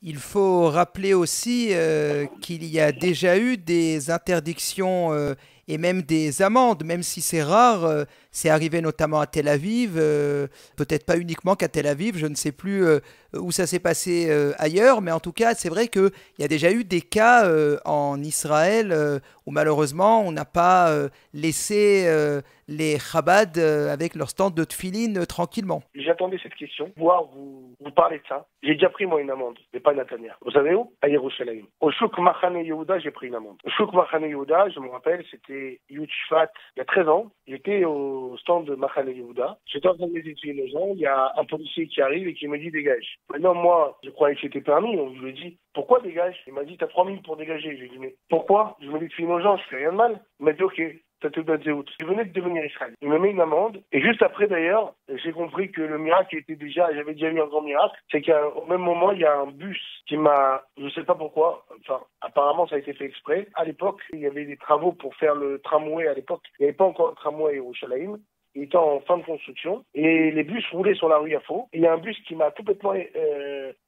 Il faut rappeler aussi qu'il y a déjà eu des interdictions et même des amendes, même si c'est rare. C'est arrivé notamment à Tel Aviv, peut-être pas uniquement qu'à Tel Aviv, je ne sais plus où ça s'est passé ailleurs, mais en tout cas, c'est vrai qu'il y a déjà eu des cas en Israël où malheureusement on n'a pas laissé les Chabad avec leur stand de tefillin tranquillement. J'attendais cette question, voir vous parler de ça. J'ai déjà pris moi une amende, mais pas Natania. Vous savez où? À Yerushalayim. Au Chouk Machane Yehuda, j'ai pris une amende. Au Chouk Machane Yehuda, je me rappelle, c'était Yud Shvat, il y a 13 ans. J'étais au stand de Machane Yehuda. J'étais en train de visiter les gens. Il y a un policier qui arrive et qui me dit dégage. Maintenant, moi, je croyais que c'était permis. Donc je lui ai dit pourquoi dégage? Il m'a dit t'as 3 minutes pour dégager. Je lui ai dit mais pourquoi? Je me dis filme aux gens, je fais rien de mal. Il m'a dit ok. Je venais de devenir Israël. Il me met une amende. Et juste après, d'ailleurs, j'ai compris que le miracle était déjà, j'avais déjà eu un grand miracle. C'est qu'au même moment, il y a un bus qui m'a, je sais pas pourquoi, enfin, apparemment, ça a été fait exprès. À l'époque, il y avait des travaux pour faire le tramway à l'époque. Il n'y avait pas encore le tramway au Yerushalayim. Il était en fin de construction. Et les bus roulaient sur la rue Yafo. Et il y a un bus qui m'a complètement,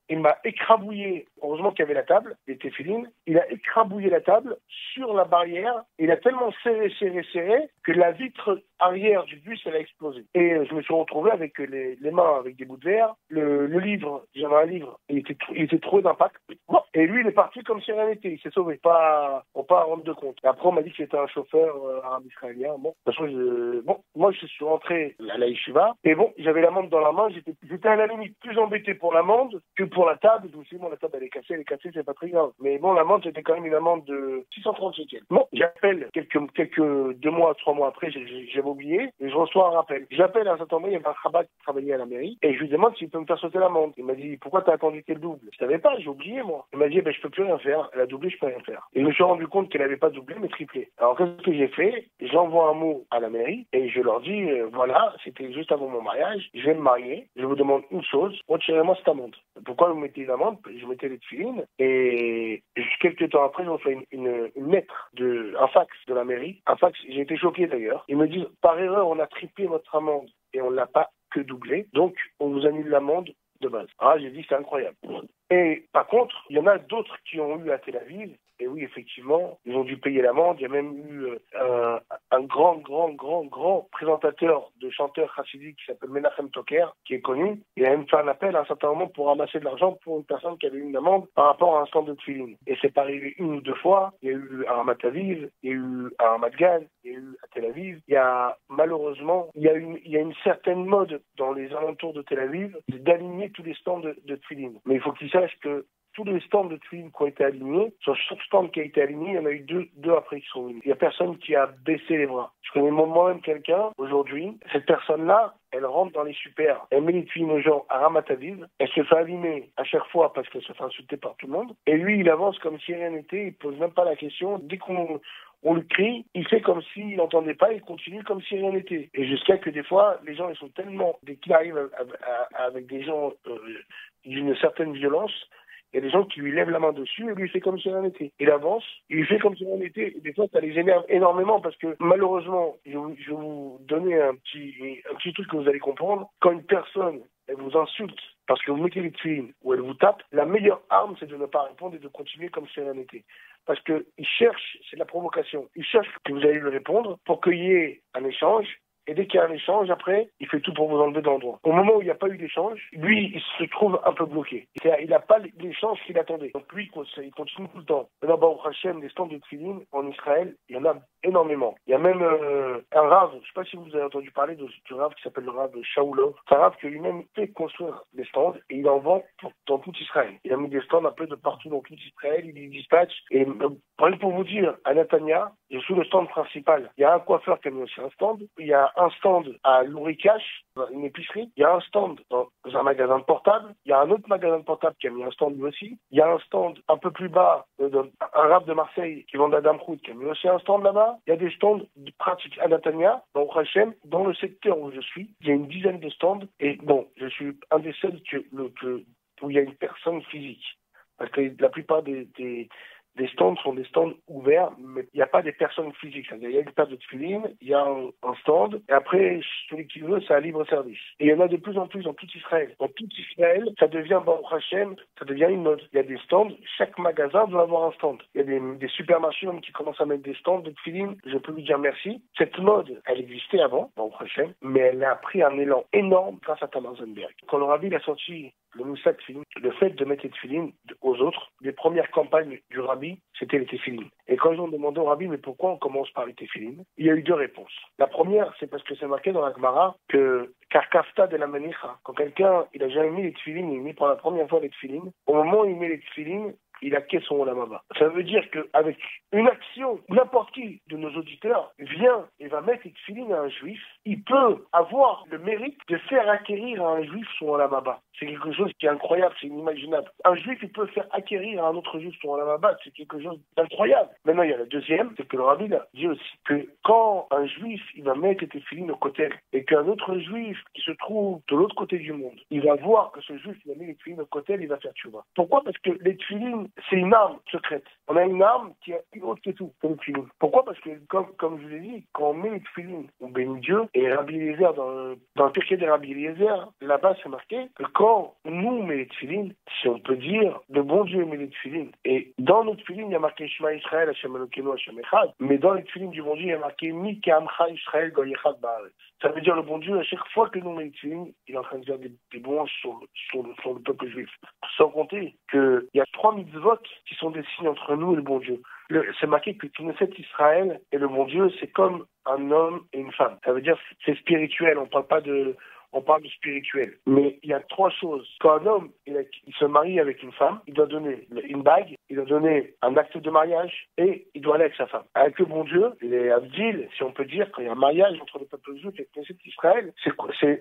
il m'a écrabouillé. Heureusement qu'il y avait la table, les téfilines. Il a écrabouillé la table sur la barrière. Il a tellement serré que la vitre arrière du bus, elle a explosé. Et je me suis retrouvé avec les mains avec des bouts de verre. Le livre, j'avais un livre, il était trop d'impact. Et lui, il est parti comme si rien n'était. Il s'est sauvé. Pour pas rendre de compte. Et après, on m'a dit que c'était un chauffeur arabe israélien. Bon, de toute façon, moi, je suis rentré à la yeshiva. Et bon, j'avais l'amende dans la main. J'étais à la limite plus embêté pour l'amende que pour la table. Je me suis dit, bon, la table, elle est cassée, c'est pas très grave. Mais bon, l'amende, c'était quand même une amende de 630 shekels. Bon, j'appelle quelques 2 mois, 3 mois après, j'avais oublié, et je reçois un rappel. J'appelle à un certain moment, il y avait un rabat qui travaillait à la mairie, et je lui demande s'il peut me faire sauter l'amende. Il m'a dit, pourquoi t'as attendu qu'elle double? Je savais pas, j'ai oublié, moi. Il m'a dit, je peux plus rien faire. Elle a doublé, je peux rien faire. Et je me suis rendu compte qu'elle avait pas doublé, mais triplé. Alors, qu'est-ce que j'ai fait? J'envoie un mot à la mairie, et je leur dis, voilà, c'était juste avant mon mariage, je vais me marier, je vous demande une chose, retirez-moi cette amende. Pourquoi vous mettez une amende? Je mettais les tefilines, et quelques temps après, je reçois une lettre un fax de la mairie. Un fax, j'ai été choqué d'ailleurs. Ils me disent, par erreur, on a triplé votre amende et on ne l'a pas que doublé. Donc, on vous annule l'amende de base. Ah, j'ai dit, c'est incroyable. Et par contre, il y en a d'autres qui ont eu à Tel Aviv. Et oui, effectivement, ils ont dû payer l'amende. Il y a même eu un grand présentateur de chanteurs chassidiques qui s'appelle Menachem Toker, qui est connu. Il a même fait un appel à un certain moment pour ramasser de l'argent pour une personne qui avait eu une amende par rapport à un stand de tefillin. Et c'est pas arrivé une ou deux fois. Il y a eu à Ramat Aviv, il y a eu à Ramat Gan, il y a eu à Tel Aviv. Il y a malheureusement, il y a une certaine mode dans les alentours de Tel Aviv d'aligner tous les stands de tefillin. Mais il faut qu'ils sachent que tous les stands de tefillin qui ont été alignés, sur chaque stand qui a été aligné, il y en a eu deux après qui sont venus. Il n'y a personne qui a baissé les bras. Je connais moi-même quelqu'un, aujourd'hui, cette personne-là, elle rentre dans les super, elle met les tefillin aux gens à Ramat Aviv, elle se fait allumer à chaque fois parce qu'elle se fait insulter par tout le monde, et lui, il avance comme si rien n'était, il pose même pas la question. Dès qu'on le crie, il fait comme s'il n'entendait pas, il continue comme si rien n'était. Et jusqu'à que des fois, les gens, ils sont tellement, dès qu'il arrive avec des gens d'une certaine violence, il y a des gens qui lui lèvent la main dessus et lui fait comme si rien n'était. Il avance, il fait comme si rien n'était. Et des fois, ça les énerve énormément parce que malheureusement, je vais vous donner un petit truc que vous allez comprendre. Quand une personne, elle vous insulte parce que vous mettez les tefilines ou elle vous tape, la meilleure arme, c'est de ne pas répondre et de continuer comme si rien n'était. Parce qu'il cherche, c'est de la provocation, il cherche que vous allez lui répondre pour qu'il y ait un échange. Et dès qu'il y a un échange, après, il fait tout pour vous enlever de l'endroit. Au moment où il n'y a pas eu d'échange, lui, il se trouve un peu bloqué. Il n'a pas l'échange qu'il attendait. Donc lui, il continue tout le temps. Là, Baruch Hashem, des stands de tefillin en Israël, il y en a énormément. Il y a même un rave, je ne sais pas si vous avez entendu parler du rave qui s'appelle le rave Shaoulov. C'est un rave qui lui-même fait construire des stands et il en vend dans tout Israël. Il a mis des stands un peu de partout dans tout Israël, il les dispatche. Et pour vous dire, à Netanya, sous le stand principal, il y a un coiffeur qui a mis aussi un stand, il y a un stand à Lourikash, une épicerie, il y a un stand dans un magasin de portable, il y a un autre magasin de portable qui a mis un stand lui aussi, il y a un stand un peu plus bas, un rave de Marseille qui vend de la dame route qui a mis aussi un stand là-bas, il y a des stands pratiques à Netanya, dans Hachem, dans le secteur où je suis, il y a une dizaine de stands, et bon, je suis un des seuls où il y a une personne physique. Parce que la plupart des Les stands sont des stands ouverts, mais il n'y a pas des personnes physiques. C'est-à-dire, il y a une paire de tefilin, il y a un stand, et après, celui qui veut, c'est un libre service. Et il y en a de plus en plus dans tout Israël. Dans tout Israël, ça devient Baruch Hashem, ça devient une mode. Il y a des stands, chaque magasin doit avoir un stand. Il y a des supermarchés même qui commencent à mettre des stands de tefilin. Je peux lui dire merci. Cette mode, elle existait avant, Baruch Hashem, mais elle a pris un élan énorme grâce à Tamar Zenberg. Quand le Rabbi a sorti le Moussad Tefilin, le fait de mettre les tefilin aux autres, les premières campagnes du Rabbi, c'était les tefilin. Et quand ils ont demandé au Rabbi, mais pourquoi on commence par les tefilin, il y a eu deux réponses. La première, c'est parce que c'est marqué dans la Gemara que Karkafta de la Manicha, quand quelqu'un, il a jamais mis les tefilin, il met pour la première fois les tefilin, au moment où il met les tefilin, il acquiert son Olam Haba. Ça veut dire qu'avec une action, n'importe qui de nos auditeurs vient et va mettre les tefilin à un juif, il peut avoir le mérite de faire acquérir à un juif son Olam Haba. C'est quelque chose qui est incroyable, c'est inimaginable. Un juif, il peut faire acquérir à un autre juif son Olam Haba, c'est quelque chose d'incroyable. Maintenant, il y a la deuxième, c'est que le Rabbi a dit aussi que quand un juif, il va mettre les tefilin au côté, et qu'un autre juif qui se trouve de l'autre côté du monde, il va voir que ce juif, il a mis les tefilin au côté, il va faire tchouva. Pourquoi? Parce que les tefilin, c'est une arme secrète. On a une arme qui est plus haute que tout, comme le tefilin. Pourquoi? Parce que, comme je vous l'ai dit, quand on met les tefilin, on bénit Dieu, et Rabbi Eliezer, dans le Pirkei de Rabbi Eliezer, là-bas, c'est marqué que quand nous met les tefilin, si on peut dire, le bon Dieu met les tefilin. Et dans nos tefilin, il y a marqué Shema Israël, Hashem Elokeinu, Hashem Echad. Mais dans les tefilin du bon Dieu, il y a marqué Mi Ke'amcha Israël, Goy Echad Ba'aretz. Ça veut dire le bon Dieu, à chaque fois que nous met les tefilin, il est en train de dire des louanges sur le peuple juif. Sans compter qu'il y a 3 mitzvot qui sont des signes entre nous et le bon Dieu. C'est marqué que Knesset Israël et le bon Dieu, c'est comme un homme et une femme. Ça veut dire que c'est spirituel, on parle de spirituel. Mais il y a 3 choses. Quand un homme il se marie avec une femme, il doit donner une bague, il doit donner un acte de mariage et il doit aller avec sa femme. Avec le bon Dieu, les Avdil, si on peut dire, quand il y a un mariage entre le peuple juif et le Knesset Israël,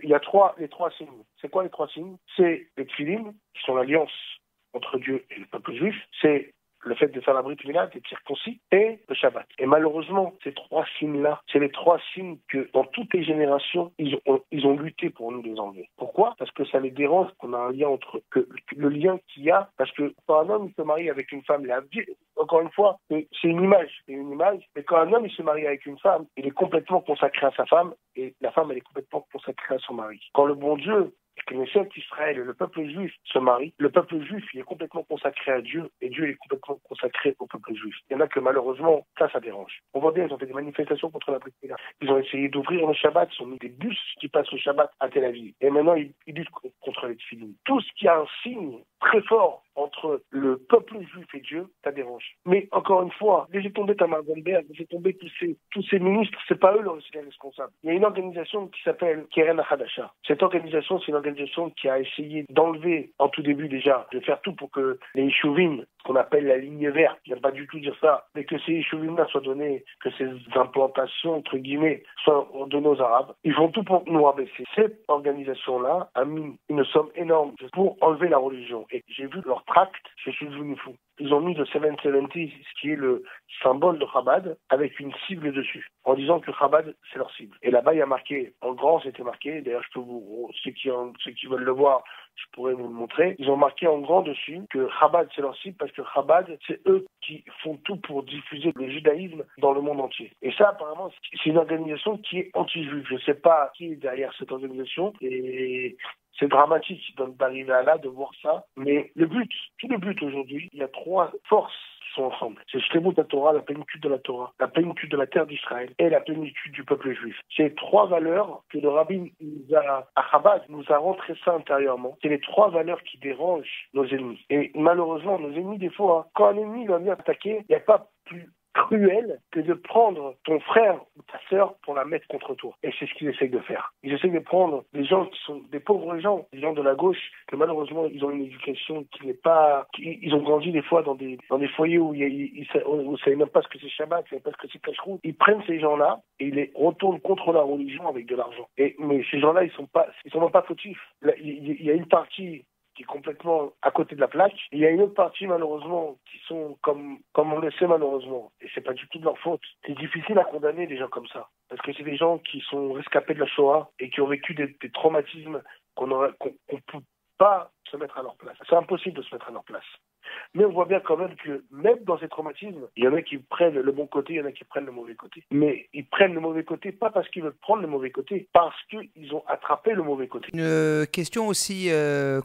il y a les trois signes. C'est quoi les 3 signes? C'est les tefilin, qui sont l'alliance entre Dieu et le peuple juif. C'est le fait de faire la Brit Mila, d'être circoncis, et le Shabbat. Et malheureusement, ces 3 signes-là, c'est les 3 signes que, dans toutes les générations, ils ont lutté pour nous les enlever. Pourquoi? Parce que ça les dérange qu'on a un lien le lien qu'il y a, parce que quand un homme se marie avec une femme, encore une fois, c'est une image, mais quand un homme il se marie avec une femme, il est complètement consacré à sa femme, et la femme, elle est complètement consacrée à son mari. Quand le bon Dieu, que le Knesset Israël et le peuple juif se marient, le peuple juif il est complètement consacré à Dieu et Dieu est complètement consacré au peuple juif. Il y en a que malheureusement, ça dérange. On voit bien, ils ont fait des manifestations contre la Brit Mila. Ils ont essayé d'ouvrir le Shabbat, ils ont mis des bus qui passent au Shabbat à Tel Aviv. Et maintenant, ils luttent contre les tefilin. Tout ce qui a un signe très fort entre le peuple juif et Dieu, ça dérange. Mais encore une fois, laissez tomber Tamar Zenberg, laissez tomber tous ces ministres, c'est pas eux les responsables. Il y a une organisation qui s'appelle Keren Hadasha. Cette organisation, c'est une organisation qui a essayé d'enlever, en tout début déjà, de faire tout pour que les Yeshuvim, ce qu'on appelle la ligne verte, il n'y a pas du tout dire ça, mais que ces Yeshuvim-là soient donnés, que ces implantations, entre guillemets, soient données aux Arabes. Ils font tout pour nous rabaisser. Cette organisation-là a mis une somme énorme pour enlever la religion. Et j'ai vu leur tract, je suis devenu fou. Ils ont mis le 770, ce qui est le symbole de Chabad, avec une cible dessus, en disant que Chabad, c'est leur cible. Et là-bas, il y a marqué, en grand, c'était marqué, d'ailleurs, ceux qui veulent le voir, je pourrais vous le montrer, ils ont marqué en grand dessus que Chabad, c'est leur cible, parce que Chabad, c'est eux qui font tout pour diffuser le judaïsme dans le monde entier. Et ça, apparemment, c'est une organisation qui est anti-juive. Je ne sais pas qui est derrière cette organisation, et c'est dramatique d'arriver à là, de voir ça. Mais tout le but aujourd'hui, il y a 3 forces qui sont ensemble. C'est Shlemut Torah, la plénitude de la Torah, la plénitude de la terre d'Israël et la plénitude du peuple juif. C'est 3 valeurs que le rabbin à Chabad nous a rentré ça intérieurement. C'est les 3 valeurs qui dérangent nos ennemis. Et malheureusement, nos ennemis, des fois, quand un ennemi va venir attaquer, il n'y a pas plus cruel que de prendre ton frère ou ta sœur pour la mettre contre toi. Et c'est ce qu'ils essayent de faire. Ils essayent de prendre des gens qui sont des pauvres gens, des gens de la gauche, que malheureusement ils ont une éducation qui n'est pas... Ils ont grandi des fois dans des foyers où ils ne savaient même pas ce que c'est Shabbat, ils ne savaient pas ce que c'est Kashrut. Ils prennent ces gens-là et ils les retournent contre la religion avec de l'argent. Mais ces gens-là, ils sont même pas fautifs. Il y a une partie qui est complètement à côté de la plaque. Il y a une autre partie, malheureusement, qui sont comme on le sait, malheureusement. Et c'est pas du tout de leur faute. C'est difficile à condamner des gens comme ça. Parce que c'est des gens qui sont rescapés de la Shoah et qui ont vécu des traumatismes qu'on peut pas se mettre à leur place. C'est impossible de se mettre à leur place. Mais on voit bien quand même que même dans ces traumatismes, il y en a qui prennent le bon côté, il y en a qui prennent le mauvais côté. Mais ils prennent le mauvais côté pas parce qu'ils veulent prendre le mauvais côté, parce qu'ils ont attrapé le mauvais côté. Une question aussi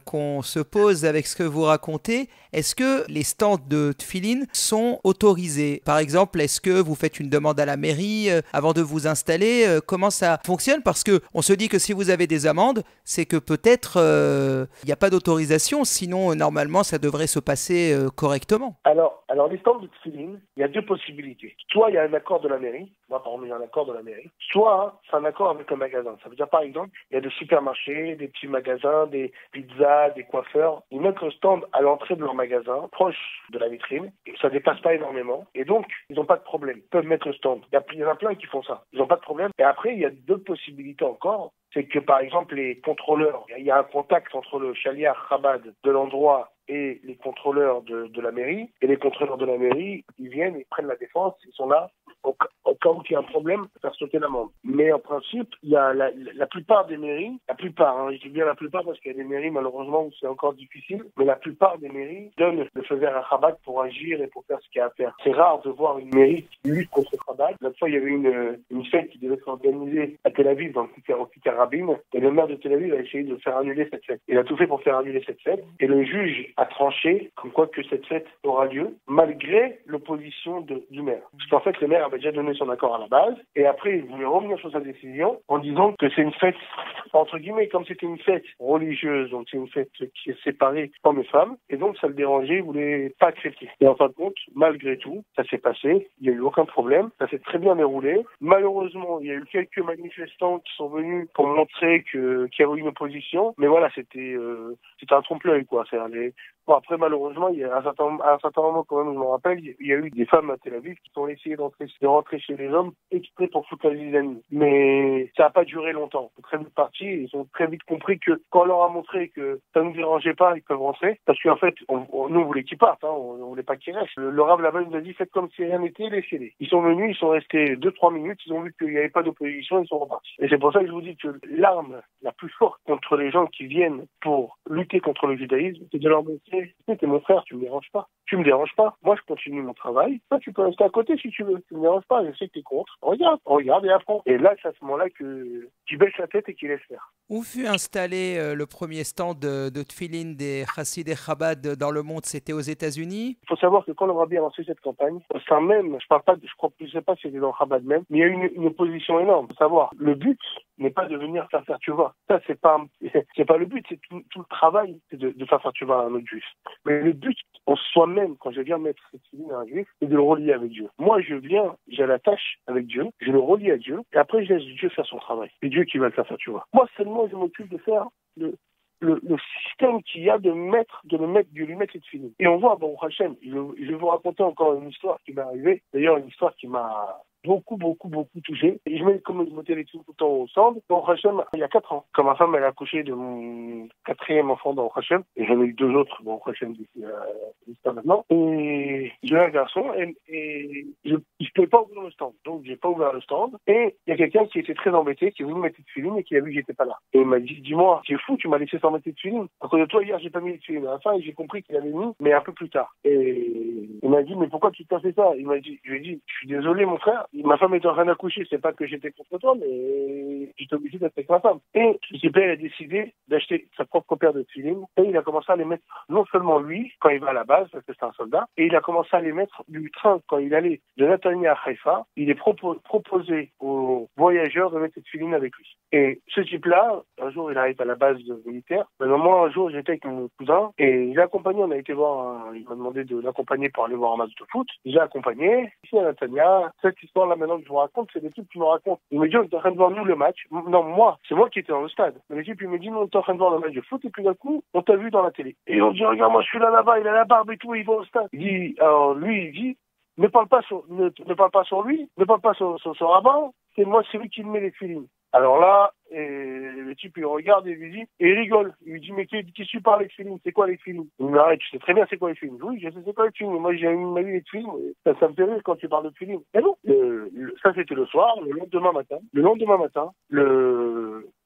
qu'on se pose avec ce que vous racontez, est-ce que les stands de tefillin sont autorisés? Par exemple, est-ce que vous faites une demande à la mairie avant de vous installer? Comment ça fonctionne? Parce que on se dit que si vous avez des amendes, c'est que peut-être il n'y a pas d'autorisation, sinon normalement ça devrait se passer correctement. Alors les stands de tefillin, il y a deux possibilités. Soit il y a un accord de la mairie, moi par exemple il y a un accord de la mairie, soit c'est un accord avec un magasin. Ça veut dire par exemple, il y a des supermarchés, des petits magasins, des pizzas, des coiffeurs, ils mettent le stand à l'entrée de leur magasin, proche de la vitrine, et ça dépasse pas énormément, et donc ils n'ont pas de problème. Ils peuvent mettre le stand. Il y en a plein qui font ça. Ils n'ont pas de problème. Et après, il y a deux possibilités encore. C'est que par exemple les contrôleurs, il y a un contact entre le chaliar Chabad de l'endroit et les contrôleurs de la mairie. Et les contrôleurs de la mairie, ils viennent, ils prennent la défense, ils sont là au cas où il y a un problème, faire sauter l'amende. Mais en principe, il y a la plupart des mairies, je dis bien la plupart parce qu'il y a des mairies malheureusement où c'est encore difficile, mais la plupart des mairies donnent le feu vert à Chabad pour agir et pour faire ce qu'il y a à faire. C'est rare de voir une mairie qui lutte contre Chabad. L'autre fois, il y avait une fête qui devait s'organiser à Tel Aviv, au Kikar Rabin, et le maire de Tel Aviv a essayé de faire annuler cette fête. Il a tout fait pour faire annuler cette fête, et le juge a tranché comme quoi que cette fête aura lieu, malgré l'opposition du maire. Parce qu'en fait, le maire avait déjà donné son accord à la base, et après, il voulait revenir sur sa décision en disant que c'est une fête, entre guillemets, comme c'était une fête religieuse, donc c'est une fête qui est séparée hommes et femmes, et donc ça le dérangeait, il voulait pas accepter. Et en fin de compte, malgré tout, ça s'est passé, il n'y a eu aucun problème, ça s'est très bien déroulé. Malheureusement, il y a eu quelques manifestants qui sont venus pour montrer qu'il y avait une opposition, mais voilà, c'était un trompe-l'œil, quoi. Bon, après, malheureusement, il y a à un certain moment, quand même, je me rappelle, il y a eu des femmes à Tel Aviv qui ont essayé de rentrer chez les hommes exprès pour foutre la vie des amis. Mais ça n'a pas duré longtemps. Ils sont très vite partis et ils ont très vite compris que quand on leur a montré que ça ne nous dérangeait pas, ils peuvent rentrer. Parce qu'en fait, nous, on voulait qu'ils partent, hein, on voulait pas qu'ils restent. Le Rav là-bas nous a dit, faites comme si rien n'était, laissez-les. Ils sont venus, ils sont restés 2-3 minutes, ils ont vu qu'il n'y avait pas d'opposition, ils sont repartis. Et c'est pour ça que je vous dis que l'arme la plus forte contre les gens qui viennent pour lutter contre le judaïsme, c'est de leur montrer, t'es mon frère, tu me déranges pas. Tu me déranges pas. Moi, je continue mon travail. Toi, tu peux rester à côté si tu veux. Tu me déranges pas. Je sais que t'es contre. Regarde et apprends. Et là, c'est à ce moment-là que tu baisses la tête et qu'il laisse faire. Où fut installé le premier stand de tefillin des Chassidei Chabad dans le monde? C'était aux États-Unis? Il faut savoir que quand le Rabbi a lancé cette campagne, au sein même, je sais pas si c'était dans Chabad même, mais il y a eu une opposition énorme. Il faut savoir, le but n'est pas de venir faire tchouva. Ça, c'est pas le but, c'est tout le travail, c'est de faire tchouva à un autre juif. Mais le but, en soi-même, quand je viens mettre cette tefillin à un juif, c'est de le relier avec Dieu. Moi, j'ai la tâche avec Dieu, je le relie à Dieu, et après, je laisse Dieu faire son travail. C'est Dieu qui va le faire tchouva. Moi, seulement, je m'occupe de faire le système qu'il y a de lui mettre cette tefillin. Et on voit, bon, Hachem, je vais vous raconter encore une histoire qui m'est arrivée. D'ailleurs, une histoire qui m'a beaucoup touché. Et je mettais les tefillin tout le temps au centre. Donc, Hachem, il y a 4 ans, quand ma femme, elle a accouché de mon 4e enfant dans Hachem, et j'en ai eu 2 autres, bon, Hachem, jusqu'à maintenant. Et j'ai un garçon, et je ne pouvais pas ouvrir le stand. Donc, j'ai pas ouvert le stand. Et il y a quelqu'un qui était très embêté, qui est venu mettre des tefillin et qui a vu que j'étais pas là. Et il m'a dit, dis-moi, c'est fou, tu m'as laissé sans mettre des tefillin. À cause de toi, hier, j'ai pas mis les tefillin. À la fin, j'ai compris qu'il avait mis, mais un peu plus tard. Et il m'a dit, mais pourquoi tu t'as fait ça? Je lui ai dit, je suis désolé, mon frère. Ma femme était en train d'accoucher, c'est pas que j'étais contre toi, mais j'étais obligé d'être avec ma femme. Et ce père a décidé d'acheter sa propre paire de tefillin, et il a commencé à les mettre, non seulement lui, quand il va à la base, parce que c'est un soldat, et il a commencé à les mettre du train, quand il allait de Netanya à Haïfa, il est proposé aux voyageurs de mettre cette tefillin avec lui. Et ce type-là, un jour, il arrive à la base militaire. Maintenant, moi, un jour, j'étais avec mon cousin, et il a accompagné, on a été voir, il m'a demandé de l'accompagner pour aller voir un match de foot. J'ai accompagné, ici à Netanya. Cette histoire-là, maintenant que je vous raconte, c'est des trucs qui me racontent. Il me dit, on est en train de voir nous le match. Non, moi, c'est moi qui étais dans le stade. Mais l'équipe, il me dit, nous, on est en train de voir le match de foot, et puis d'un coup, on t'a vu dans la télé. Et on dit, regarde, moi, je suis là-bas, il a la barbe et tout, il va au stade. Il dit, ne parle pas sur lui, ne parle pas sur son rabbin, c'est lui qui me met les tefillin. Alors là, le type, il regarde et lui dit, et il rigole. Il lui dit, mais qui tu parles les tefillin? C'est quoi les tefillin? Il me dit, arrête, tu sais très bien c'est quoi les tefillin. Oui, je sais c'est quoi les tefillin. Moi, j'ai mis les tefillin. Ça me fait rire quand tu parles de tefillin. Et non, ça c'était le soir, le lendemain matin,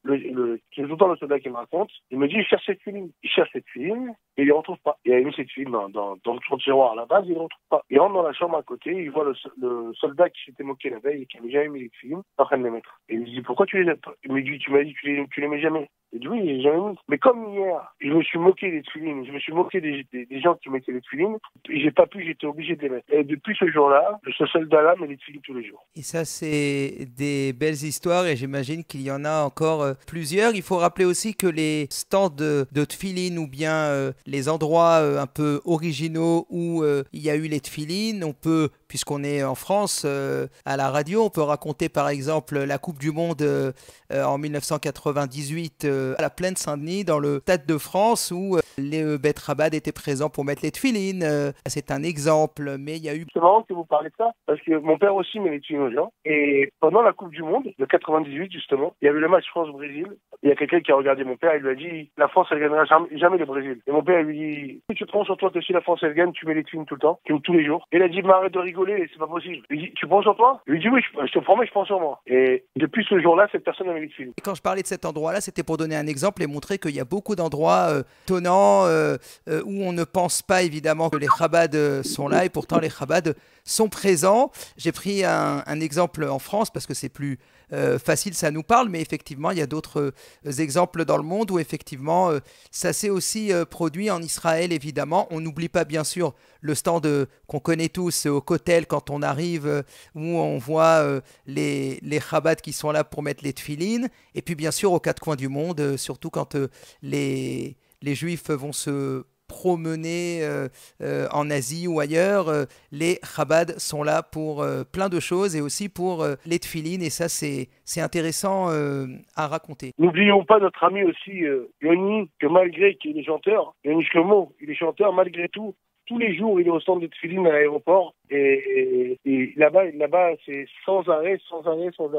c'est tout le temps le soldat qui me raconte, il me dit, il cherche cette filine. Il cherche cette filine, et il ne retrouve pas. Il a mis cette filine dans son tiroir à la base, il ne retrouve pas. Il rentre dans la chambre à côté, il voit le soldat qui s'était moqué la veille et qui n'avait jamais mis les filines, en train de les mettre. Et il lui dit, pourquoi tu les as pas? Il me dit, tu m'as dit que tu les mets jamais. Il dit, oui, j'ai jamais mis. Mais comme hier, je me suis moqué des tefilines, je me suis moqué des gens qui mettaient les tefilines, j'ai pas pu, j'étais obligé de les mettre. Et depuis ce jour-là, ce soldat-là met les tefilines tous les jours. Et ça, c'est des belles histoires et j'imagine qu'il y en a encore plusieurs. Il faut rappeler aussi que les stands de tefilines ou bien les endroits un peu originaux où il y a eu les tefilines, on peut, puisqu'on est en France, à la radio, on peut raconter par exemple la Coupe du Monde en 1998 à la Plaine Saint-Denis, dans le Stade de France, où les Bet Rabad étaient présents pour mettre les tefilines. C'est un exemple, mais il y a eu... C'est marrant que vous parlez de ça, parce que mon père aussi met les tefilines aux gens. Et pendant la Coupe du Monde, de 98 justement, il y avait le match France-Brésil. Il y a quelqu'un qui a regardé mon père, il lui a dit, la France, elle gagnera jamais le Brésil. Et mon père, il lui dit, si tu prends sur toi que si la France, elle gagne, tu mets les tefilines tout le temps, tous les jours. Et il a dit, mais arrête de rigoler, c'est pas possible. Il lui dit, tu prends sur toi? Il lui dit, oui, je te promets, je prends sur moi. Et depuis ce jour-là, cette personne a mis les tefilines. Et quand je parlais de cet endroit-là, c'était pour donner un exemple et montrer qu'il y a beaucoup d'endroits étonnants où on ne pense pas évidemment que les Chabad sont là et pourtant les Chabad sont présents. J'ai pris un exemple en France parce que c'est plus facile, ça nous parle, mais effectivement, il y a d'autres exemples dans le monde où effectivement, ça s'est aussi produit en Israël, évidemment. On n'oublie pas, bien sûr, le stand qu'on connaît tous au Kotel quand on arrive, où on voit les Chabad qui sont là pour mettre les tefilines. Et puis, bien sûr, aux quatre coins du monde, surtout quand les Juifs vont se promener en Asie ou ailleurs, les Chabad sont là pour plein de choses et aussi pour les tefilines, et ça c'est intéressant à raconter. N'oublions pas notre ami aussi Yoni, que malgré qu'il est chanteur, Yoni Shlomo, il est chanteur malgré tout. Tous les jours, il est au stand de tefilines à l'aéroport et là-bas, c'est sans arrêt,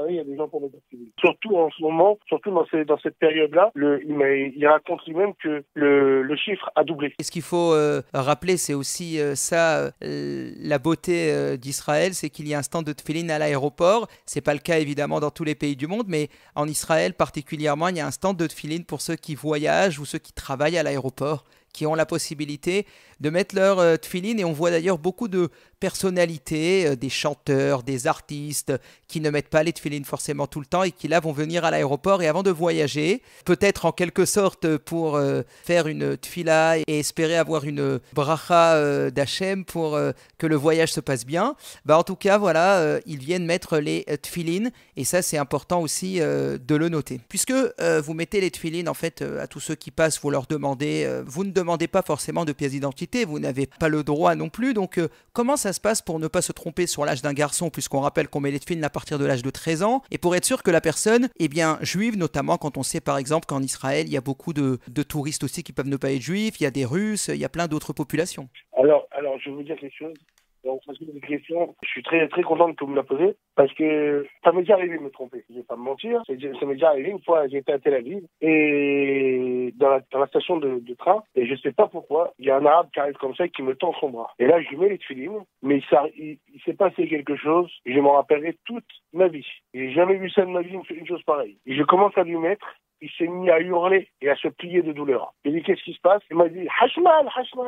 il y a des gens pour mettre des tefilines. Surtout en ce moment, surtout dans cette période-là, il raconte lui-même que le chiffre a doublé. Et ce qu'il faut rappeler, c'est aussi la beauté d'Israël, c'est qu'il y a un stand de tefilines à l'aéroport. C'est pas le cas évidemment dans tous les pays du monde, mais en Israël particulièrement, il y a un stand de tefilines pour ceux qui voyagent ou ceux qui travaillent à l'aéroport, qui ont la possibilité de mettre leur tefilines. Et on voit d'ailleurs beaucoup de personnalités, des chanteurs, des artistes qui ne mettent pas les tefilines forcément tout le temps et qui là vont venir à l'aéroport et avant de voyager, peut-être en quelque sorte pour faire une tefila et espérer avoir une bracha d'Hachem pour que le voyage se passe bien. En tout cas, voilà, ils viennent mettre les tefilines et ça c'est important aussi de le noter. Puisque vous mettez les tefilines en fait à tous ceux qui passent, vous leur demandez, vous ne demandez pas forcément de pièce d'identité, vous n'avez pas le droit non plus, donc comment ça se passe pour ne pas se tromper sur l'âge d'un garçon, puisqu'on rappelle qu'on met les tefilines à partir de l'âge de 13 ans, et pour être sûr que la personne est bien juive, notamment quand on sait par exemple qu'en Israël, il y a beaucoup de touristes aussi qui peuvent ne pas être juifs, il y a des Russes, il y a plein d'autres populations. Alors, je vais vous dire quelque chose. Donc, parce que cette question, je suis très, très contente que vous me la posez, parce que ça m'est déjà arrivé de me tromper. Je vais pas me mentir. Ça m'est déjà arrivé une fois, j'étais à Tel Aviv, et dans la station de train, et je sais pas pourquoi, il y a un arabe qui arrive comme ça et qui me tend son bras. Et là, je lui mets les tefilines, mais il s'est passé quelque chose, et je m'en rappellerai toute ma vie. J'ai jamais vu ça de ma vie, une chose pareille. Et je commence à lui mettre, il s'est mis à hurler et à se plier de douleur. Il dit, qu'est-ce qui se passe? Il m'a dit, Hashmal.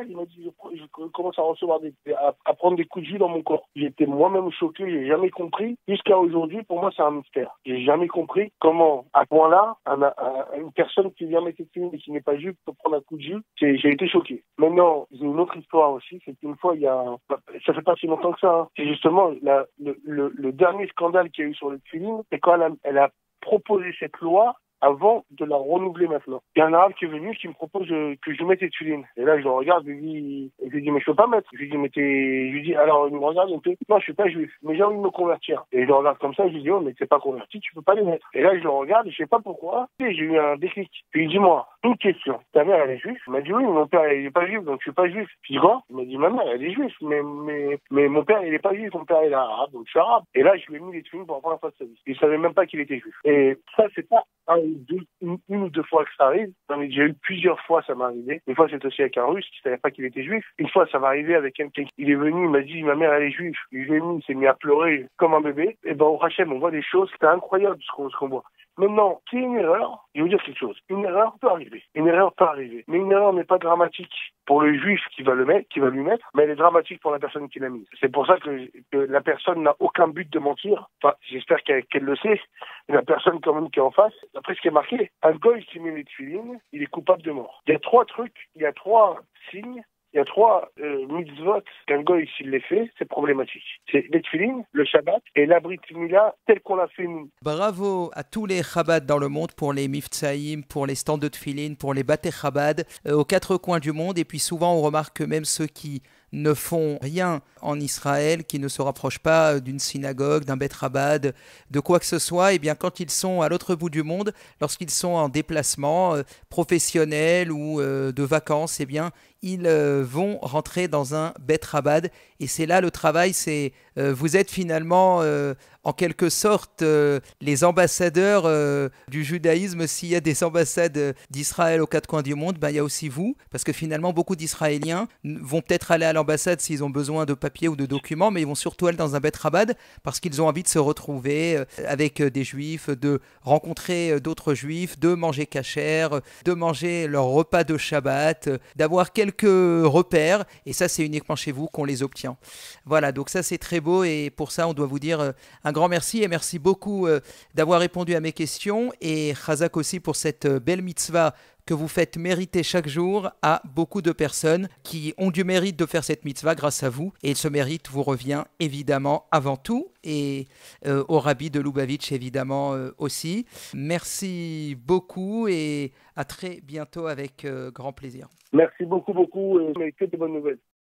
Il m'a dit, je commence à recevoir à prendre des coups de jus dans mon corps. J'étais moi-même choqué, j'ai jamais compris. Jusqu'à aujourd'hui, pour moi, c'est un mystère. J'ai jamais compris comment, à ce point-là, une personne qui vient mettre ses films et qui n'est pas juive peut prendre un coup de jus. J'ai été choqué. Maintenant, j'ai une autre histoire aussi. C'est qu'une fois, ça fait pas si longtemps que ça, hein. C'est justement le dernier scandale qu'il y a eu sur le film, c'est quand elle a proposé cette loi avant de la renouveler maintenant. Il y a un arabe qui est venu qui me propose que je mette les tefilines. Et là, je le regarde, je lui dis, mais je peux pas mettre. Je lui dis, alors, il me regarde, il me dit, non, je suis pas juif, mais j'ai envie de me convertir. Et je le regarde comme ça, je lui dis, oh, mais t'es pas converti, tu peux pas les mettre. Et là, je le regarde, je sais pas pourquoi, et j'ai eu un déclic. Je lui dis, dis-moi, une question. Ta mère, elle est juive? Il m'a dit, oui, mais mon père, il est pas juif, donc je suis pas juif. Je dis, quoi? Il m'a dit, ma mère, elle est juive, mais mon père, il est pas juif, mon père, il est arabe, donc je suis arabe. Et là, je lui ai mis les tefilines pour la première fois de sa vie. Il savait même pas qu'il était juif. Et ça, c'est pas une ou deux fois que ça arrive. J'en ai déjà eu plusieurs fois, ça m'est arrivé. Une fois, c'était aussi avec un Russe qui savait pas qu'il était juif. Une fois, ça m'est arrivé avec quelqu'un. Il est venu, il m'a dit, ma mère, elle est juive. Il est venu, il s'est mis à pleurer comme un bébé. Et au Hachem, on voit des choses, c'était incroyable ce qu'on voit. Maintenant, qu'il y ait une erreur, je vais vous dire quelque chose. Une erreur peut arriver. Une erreur peut arriver. Mais une erreur n'est pas dramatique pour le juif qui va lui mettre, mais elle est dramatique pour la personne qui l'a mise. C'est pour ça que la personne n'a aucun but de mentir. Enfin, j'espère qu'elle le sait. La personne quand même qui est en face, après ce qui est marqué, un goy qui met les tefilines, il est coupable de mort. Il y a trois trucs, il y a trois signes. Il y a trois mitzvot qu'un goy, s'il les fait, c'est problématique. C'est les tefilines, le Shabbat et la Brit Mila tel qu'on l'a fait nous. Bravo à tous les Chabad dans le monde pour les Miftsaïm, pour les stands de tefilines, pour les Baté Chabad, aux quatre coins du monde. Et puis souvent, on remarque que même ceux qui ne font rien en Israël, qui ne se rapprochent pas d'une synagogue, d'un Bet Chabad, de quoi que ce soit, et bien quand ils sont à l'autre bout du monde, lorsqu'ils sont en déplacement professionnel ou de vacances, et bien ils vont rentrer dans un Bet Chabad. Et c'est là le travail, c'est vous êtes finalement en quelque sorte les ambassadeurs du judaïsme. S'il y a des ambassades d'Israël aux quatre coins du monde, ben, il y a aussi vous, parce que finalement beaucoup d'Israéliens vont peut-être aller à l'ambassade s'ils ont besoin de papiers ou de documents, mais ils vont surtout aller dans un Bet Chabad parce qu'ils ont envie de se retrouver avec des juifs, de rencontrer d'autres juifs, de manger kasher, de manger leur repas de Shabbat, d'avoir quelques repères, et ça c'est uniquement chez vous qu'on les obtient. Voilà, donc ça c'est très beau, et pour ça on doit vous dire un grand merci, et merci beaucoup d'avoir répondu à mes questions, et Chazak aussi pour cette belle mitzvah que vous faites mériter chaque jour à beaucoup de personnes qui ont du mérite de faire cette mitzvah grâce à vous. Et ce mérite vous revient évidemment avant tout, et au Rabbi de Lubavitch évidemment aussi. Merci beaucoup et à très bientôt avec grand plaisir. Merci beaucoup, et que de bonnes nouvelles.